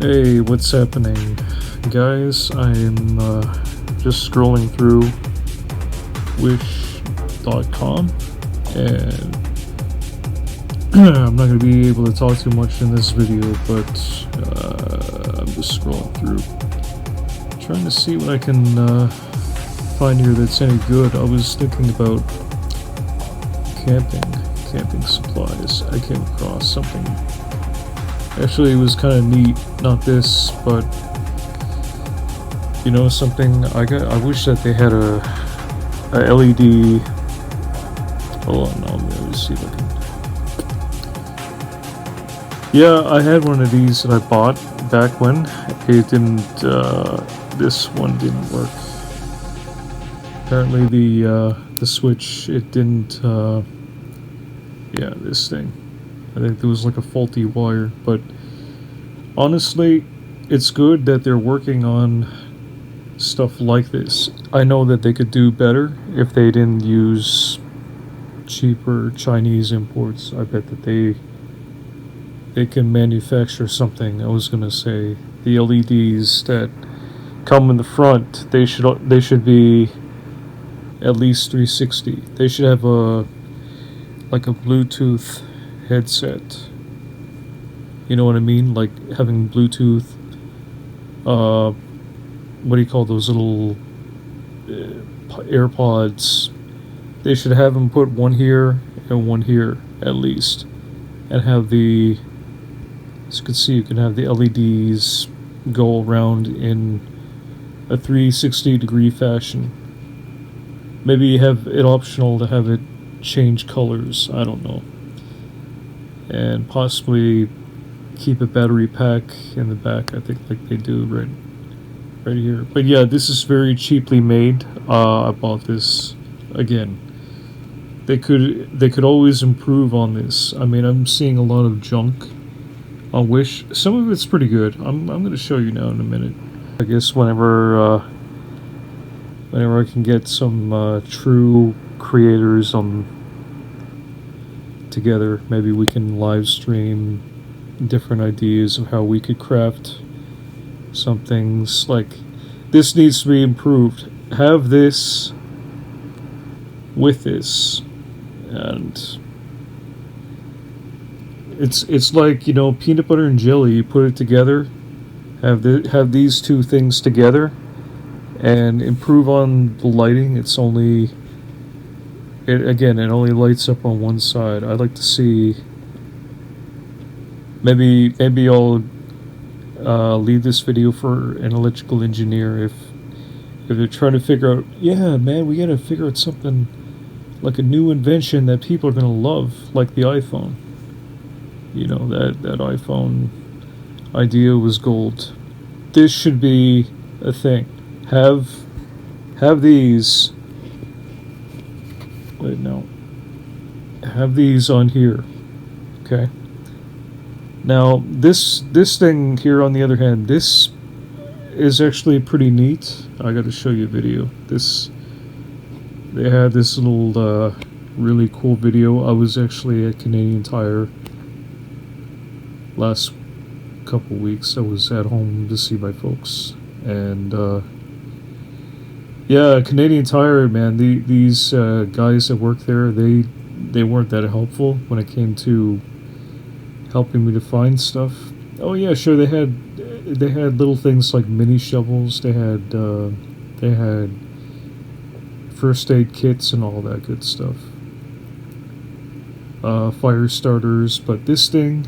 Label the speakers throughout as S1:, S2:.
S1: Hey, what's happening, guys? I'm just scrolling through wish.com, and I'm not going to be able to talk too much in this video, but I'm just scrolling through, trying to see what I can find here that's any good. I was thinking about camping supplies. I came across something. Actually, it was kind of neat. Not this, but you know something. I wish that they had a LED. Hold on, let me see if I can. Yeah, I had one of these that I bought back when it didn't. This one didn't work. Apparently, the switch it didn't. Yeah, this thing. I think there was like a faulty wire, but honestly, it's good that they're working on stuff like this. I know that they could do better if they didn't use cheaper Chinese imports. I bet that they can manufacture something. I was gonna say the LEDs that come in the front, they should be at least 360. They should have a Bluetooth headset. You know what I mean? Like having Bluetooth. What do you call those little AirPods? They should have them put one here and one here at least, and have the. As you can see, you can have the LEDs go around in a 360-degree fashion. Maybe have it optional to have it change colors. I don't know. And possibly keep a battery pack in the back, I think, like they do right here. But yeah, this is very cheaply made. I bought this again. They could always improve on this. I mean, I'm seeing a lot of junk on Wish. Some of it's pretty good. I'm going to show you now in a minute. I guess whenever I can get some true creators on together, maybe we can live stream different ideas of how we could craft some things. Like this needs to be improved. Have this with this, and it's like, you know, peanut butter and jelly. You put it together, have these two things together, and improve on the lighting. It only lights up on one side. I'd like to see. Maybe I'll leave this video for an electrical engineer if they're trying to figure out. Yeah, man, we gotta figure out something like a new invention that people are gonna love, like the iPhone. You know, that iPhone idea was gold. This should be a thing. Have these. Wait, no. Have these on here. Okay. Now, this thing here, on the other hand, this is actually pretty neat. I got to show you a video. They had this little really cool video. I was actually at Canadian Tire last couple weeks. I was at home to see my folks, and yeah, Canadian Tire, man. These guys that work there, they weren't that helpful when it came to helping me to find stuff. Oh yeah, sure. They had little things like mini shovels. They had first aid kits and all that good stuff. Fire starters, but this thing,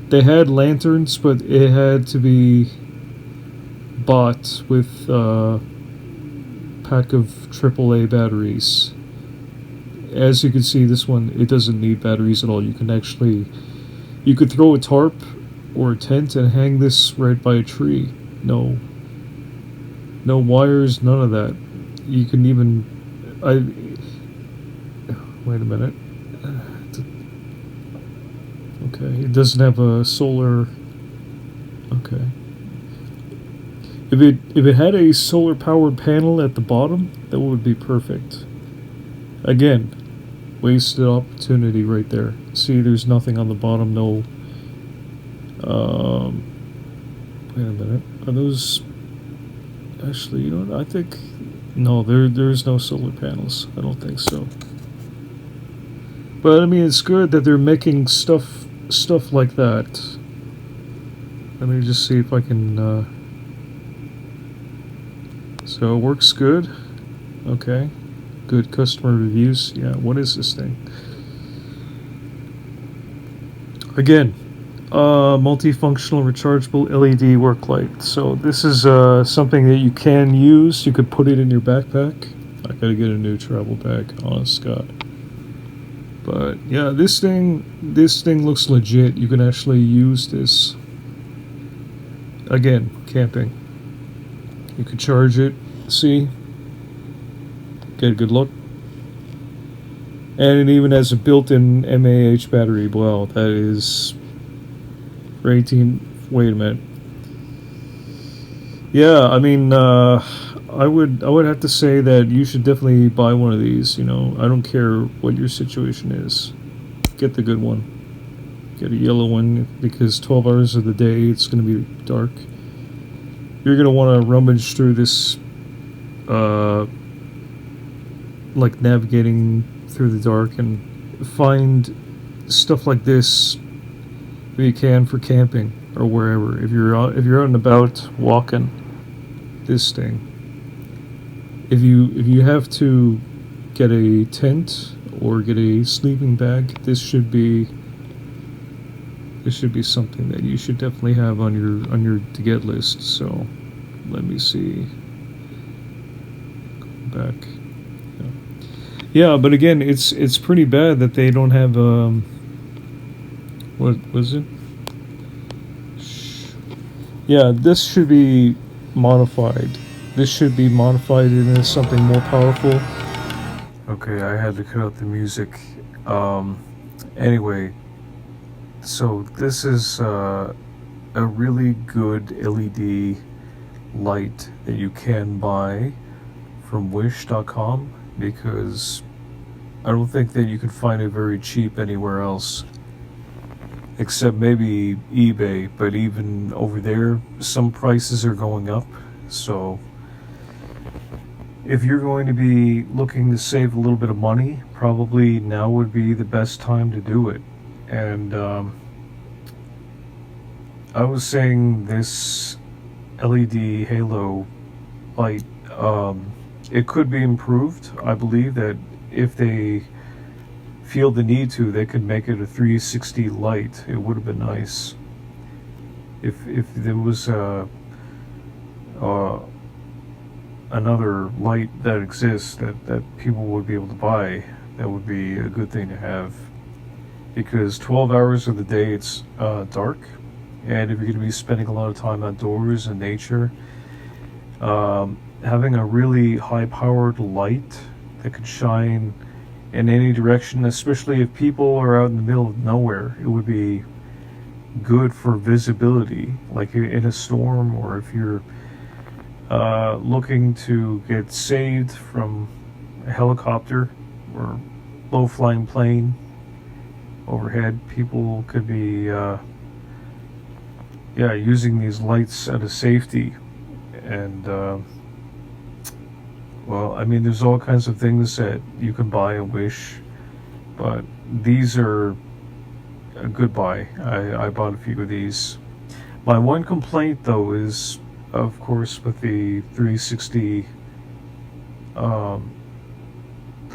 S1: they had lanterns, but it had to be bought with a pack of AAA batteries. As you can see, this one, it doesn't need batteries at all. You could throw a tarp or a tent and hang this right by a tree. No wires, none of that. You can even, wait a minute. Okay, it doesn't have a solar, okay. If it had a solar powered panel at the bottom, that would be perfect. Again, wasted opportunity right there. See, there's nothing on the bottom, no Wait a minute. Are those actually? You know what? I think no. There's no solar panels. I don't think so. But I mean, it's good that they're making stuff like that. Let me just see if I can. So it works good. Okay. Good customer reviews. Yeah. What is this thing? Again, multifunctional rechargeable LED work light. So this is something that you can use. You could put it in your backpack. I gotta get a new travel bag, honest God. But yeah, this thing looks legit. You can actually use this. Again, camping. You could charge it. See, get a good look. And it even has a built-in mAh battery. Well, that is for 18. Wait a minute. Yeah, I mean, I would have to say that you should definitely buy one of these. You know, I don't care what your situation is. Get the good one. Get a yellow one because 12 hours of the day it's going to be dark. You're going to want to rummage through this, like navigating through the dark and find stuff like this if you can for camping or wherever. If you're out and about walking, this thing. If you have to get a tent or get a sleeping bag, this should be something that you should definitely have on your to get list. So let me see. Go back. Yeah, but again, it's pretty bad that they don't have what was it? Yeah, this should be modified. This should be modified into something more powerful. Okay, I had to cut out the music. Anyway, so this is a really good LED light that you can buy from wish.com because I don't think that you can find it very cheap anywhere else except maybe eBay, but even over there some prices are going up. So if you're going to be looking to save a little bit of money, probably now would be the best time to do it. And I was saying this LED halo light, it could be improved. I believe that if they feel the need to, they could make it a 360 light. It would have been nice if there was another light that exists that people would be able to buy. That would be a good thing to have, because 12 hours of the day it's dark, and if you're going to be spending a lot of time outdoors in nature, having a really high powered light that could shine in any direction, especially if people are out in the middle of nowhere, it would be good for visibility, like in a storm, or if you're looking to get saved from a helicopter or low flying plane overhead. People could be using these lights out of safety. And well, I mean, there's all kinds of things that you can buy at Wish, but these are a good buy. I bought a few of these. My one complaint though is, of course, with the 360, the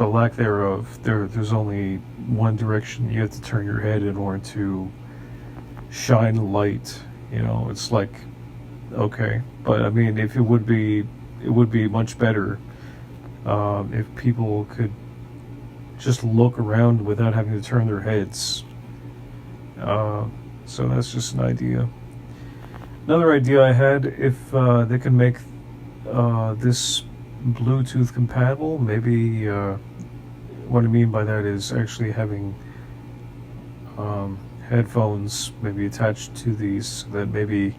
S1: lack thereof. There's only one direction you have to turn your head in order to shine light. You know, it's like, okay, but I mean, if it would be much better if people could just look around without having to turn their heads. So that's just an idea. Another idea I had, if they can make this Bluetooth compatible, maybe what I mean by that is actually having headphones maybe attached to these, so that maybe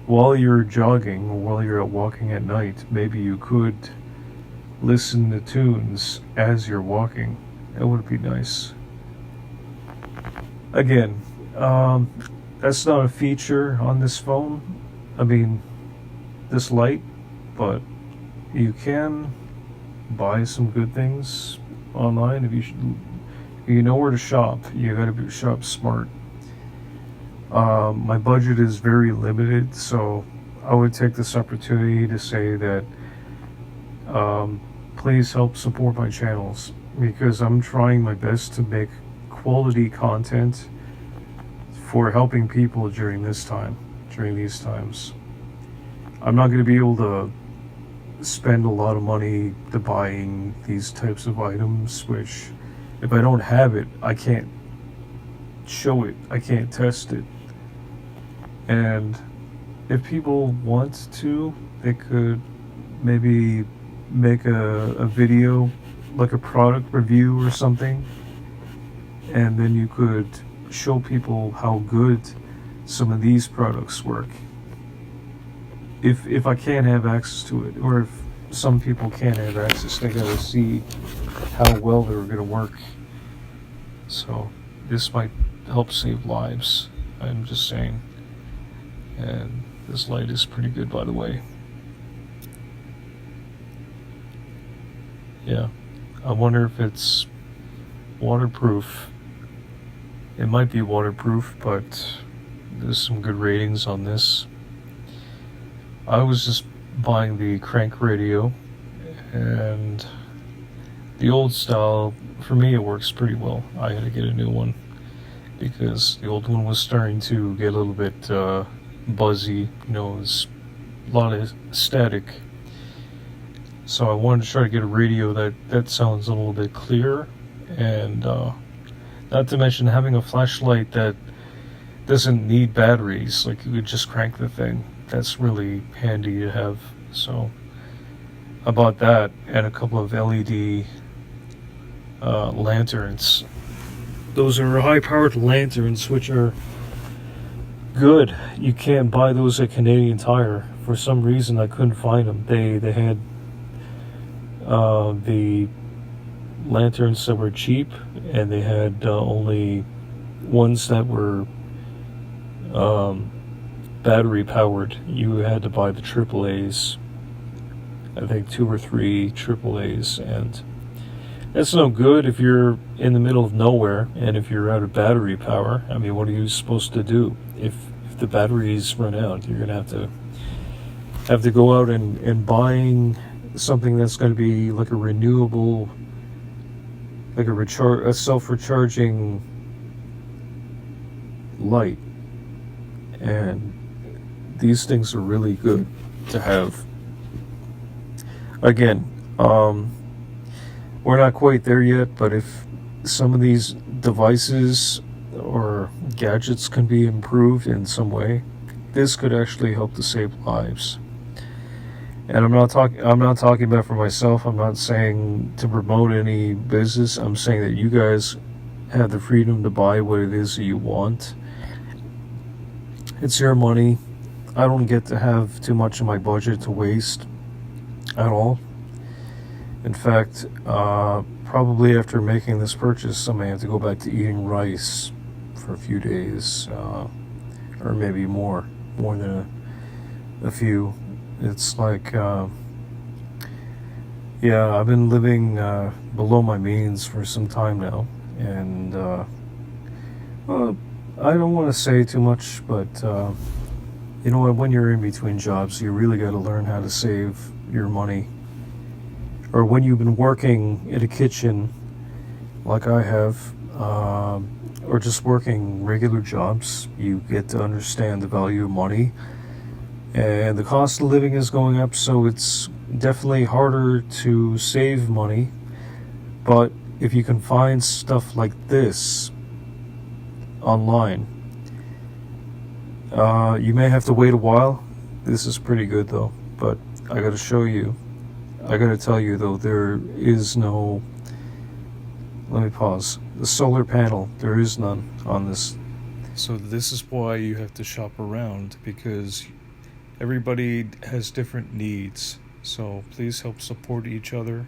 S1: while you're jogging or while you're out walking at night, maybe you could listen to tunes as you're walking. That would be nice. Again, That's not a feature on this phone. I mean, this light, but you can buy some good things online if you know where to shop. You gotta shop smart. My budget is very limited, so I would take this opportunity to say that please help support my channels because I'm trying my best to make quality content for helping people during these times. I'm not going to be able to spend a lot of money to buying these types of items, which if I don't have it, I can't show it, I can't test it. And if people want to, they could maybe make a video, like a product review or something, and then you could show people how good some of these products work. If I can't have access to it, or if some people can't have access, they gotta see how well they're gonna work. So this might help save lives, I'm just saying. And this light is pretty good, by the way. Yeah, I wonder if it's waterproof. It might be waterproof, but there's some good ratings on this. I was just buying the crank radio, and the old style, for me, it works pretty well. I had to get a new one because the old one was starting to get a little bit buzzy. You know, it was a lot of static. So I wanted to try to get a radio that sounds a little bit clearer, and not to mention having a flashlight that doesn't need batteries. Like, you could just crank the thing. That's really handy to have. So I bought that and a couple of LED lanterns. Those are high-powered lanterns, which are good. You can't buy those at Canadian Tire. For some reason, I couldn't find them. They had the lanterns that were cheap, and they had only ones that were battery powered. You had to buy the AAAs. I think 2 or 3 AAAs, and that's no good if you're in the middle of nowhere and if you're out of battery power. I mean, what are you supposed to do if the batteries run out? You're gonna have to go out and buying something that's going to be like a renewable, like a self-recharging light. And these things are really good to have. Again, we're not quite there yet, but if some of these devices or gadgets can be improved in some way, this could actually help to save lives. And I'm not talking about for myself. I'm not saying to promote any business. I'm saying that you guys have the freedom to buy what it is that you want. It's your money. I don't get to have too much of my budget to waste at all. In fact, probably after making this purchase, I may have to go back to eating rice for a few days, or maybe more than a few. It's like, yeah, I've been living below my means for some time now, and well, I don't want to say too much, but you know what, when you're in between jobs, you really got to learn how to save your money. Or when you've been working in a kitchen like I have, or just working regular jobs, you get to understand the value of money. And the cost of living is going up, so it's definitely harder to save money. But if you can find stuff like this online, you may have to wait a while. This is pretty good though, but I gotta show you. I gotta tell you though, there is no, let me pause. The solar panel, there is none on this. So this is why you have to shop around, because everybody has different needs. So please help support each other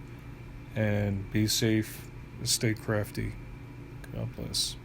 S1: and be safe. Stay crafty. God bless.